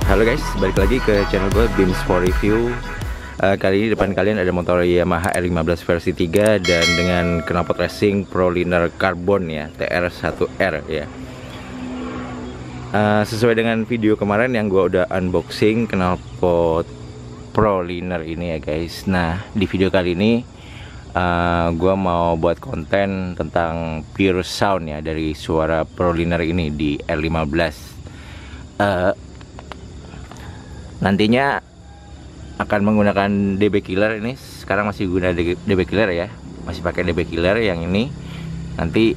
Halo guys, balik lagi ke channel gue Beams for Review. Kali ini depan kalian ada motor Yamaha R15 versi 3 dan dengan knalpot racing ProLiner Carbon ya, TR1R ya. Sesuai dengan video kemarin yang gue udah unboxing knalpot ProLiner ini ya guys. Nah, di video kali ini gue mau buat konten tentang pure sound ya dari suara ProLiner ini di R15. Nantinya akan menggunakan DB killer ini. Sekarang masih guna DB killer ya, masih pakai DB killer yang ini. Nanti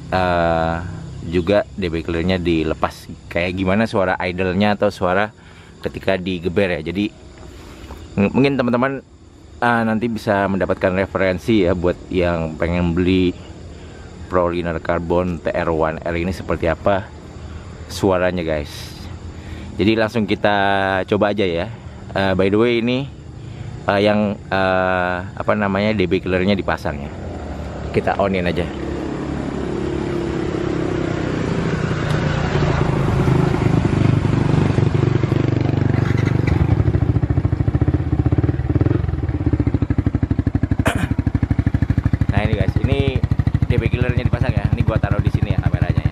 juga DB killernya dilepas, kayak gimana suara idle-nya atau suara ketika digeber ya. Jadi mungkin teman-teman nanti bisa mendapatkan referensi ya buat yang pengen beli ProLiner Carbon TR1R ini seperti apa suaranya guys. Jadi langsung kita coba aja ya. By the way ini yang apa namanya DB killernya dipasang ya. Kita onin aja. Nah ini guys, ini DB killernya dipasang ya. Ini gua taruh di sini ya kameranya ya.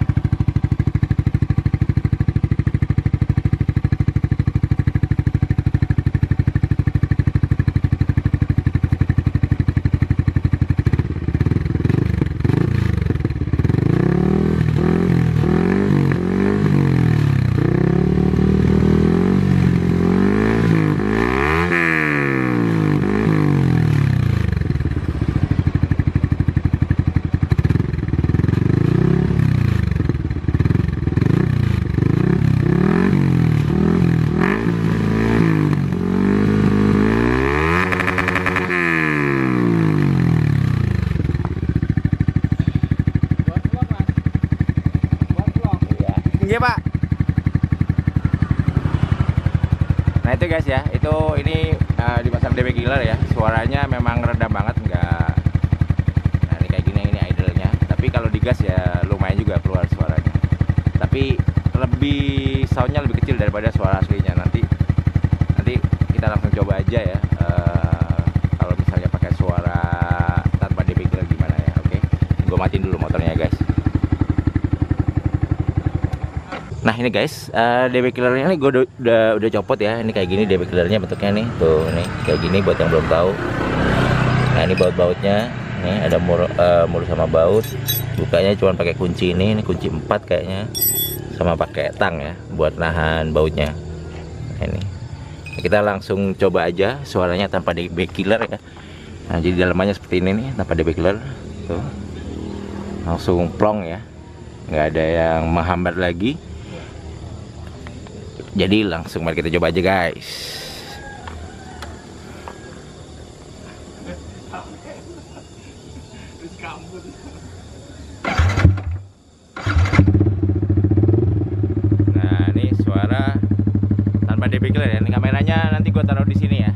Iya pak. Nah itu guys ya, ini dipasang DB killer ya. Suaranya memang redam banget, enggak. Nah ini kayak gini, ini idle-nya. Tapi kalau digas ya lumayan juga keluar suaranya. Tapi soundnya lebih kecil daripada suara aslinya. Nanti kita langsung coba aja ya. Kalau misalnya pakai suara tanpa DB killer gimana ya. Oke, gue matiin dulu motornya guys. Nah ini guys, DB killernya ini gue udah copot ya. Ini kayak gini DB killernya bentuknya nih. Tuh ini kayak gini buat yang belum tahu. Nah ini baut-bautnya. Nih ada mur sama baut. Bukanya cuma pakai kunci ini kunci 4 kayaknya. Sama pakai tang ya buat nahan bautnya. Nah, ini. Kita langsung coba aja suaranya tanpa DB killer ya. Nah jadi dalamannya seperti ini nih tanpa DB killer. Tuh. Langsung plong ya. Nggak ada yang menghambat lagi. Jadi langsung mari kita coba aja guys. Nah ini suara tanpa DB killer ya. Ini kameranya nanti gua taruh di sini ya.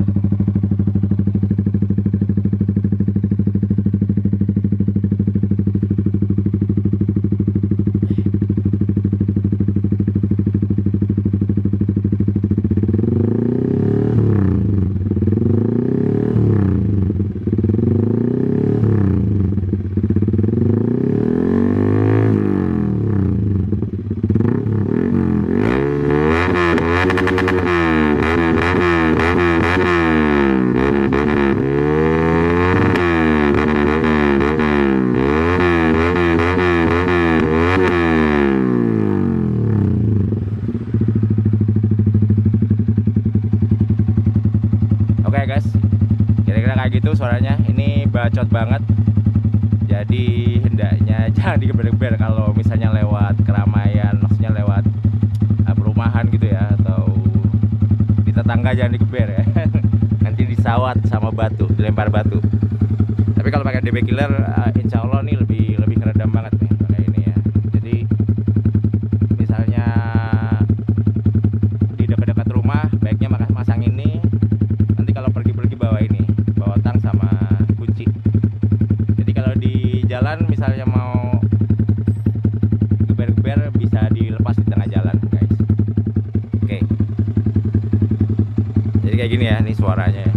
Oke guys, kira-kira kayak gitu suaranya. Ini bacot banget. Jadi hendaknya jangan digeber-geber kalau misalnya lewat keramaian, maksudnya lewat perumahan gitu ya, atau di tetangga jangan digeber ya. Nanti disawat sama batu, dilempar batu. Tapi kalau pakai DB killer, insya Allah nih lebih ngeredam banget nih pakai ini ya. Jadi misalnya di dekat-dekat rumah, baiknya masang ini. Kalau pergi-pergi bawa ini, bawa tang sama kunci. Jadi kalau di jalan misalnya mau geber-geber bisa dilepas di tengah jalan guys. Oke. Jadi kayak gini ya, ini suaranya ya.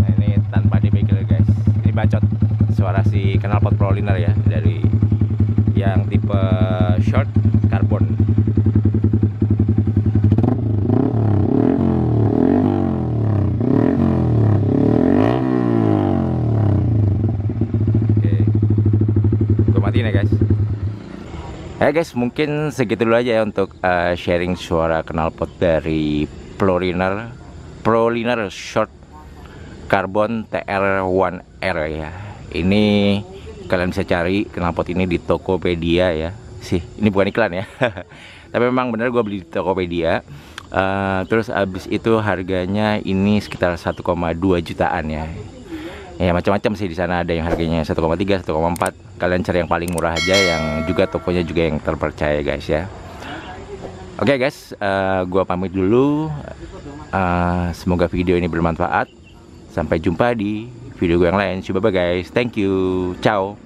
Nah, ini tanpa DB killer guys. Ini bacot suara si knalpot Proliner ya, dari yang tipe short carbon. Oke, gue matiin ya guys. Ya guys, mungkin segitu dulu aja ya untuk sharing suara knalpot dari Proliner Short Carbon TR1R ya. Ini kalian bisa cari knalpot ini di Tokopedia ya. Ini bukan iklan ya. Tapi memang bener gue beli di Tokopedia. Terus abis itu harganya ini sekitar 1,2 jutaan ya. Ya macam-macam sih, di sana ada yang harganya 1,3, 1,4. Kalian cari yang paling murah aja, yang juga tokonya juga yang terpercaya guys ya. Oke guys, gua pamit dulu. Semoga video ini bermanfaat. Sampai jumpa di video gue yang lain. Bye bye guys. Thank you. Ciao.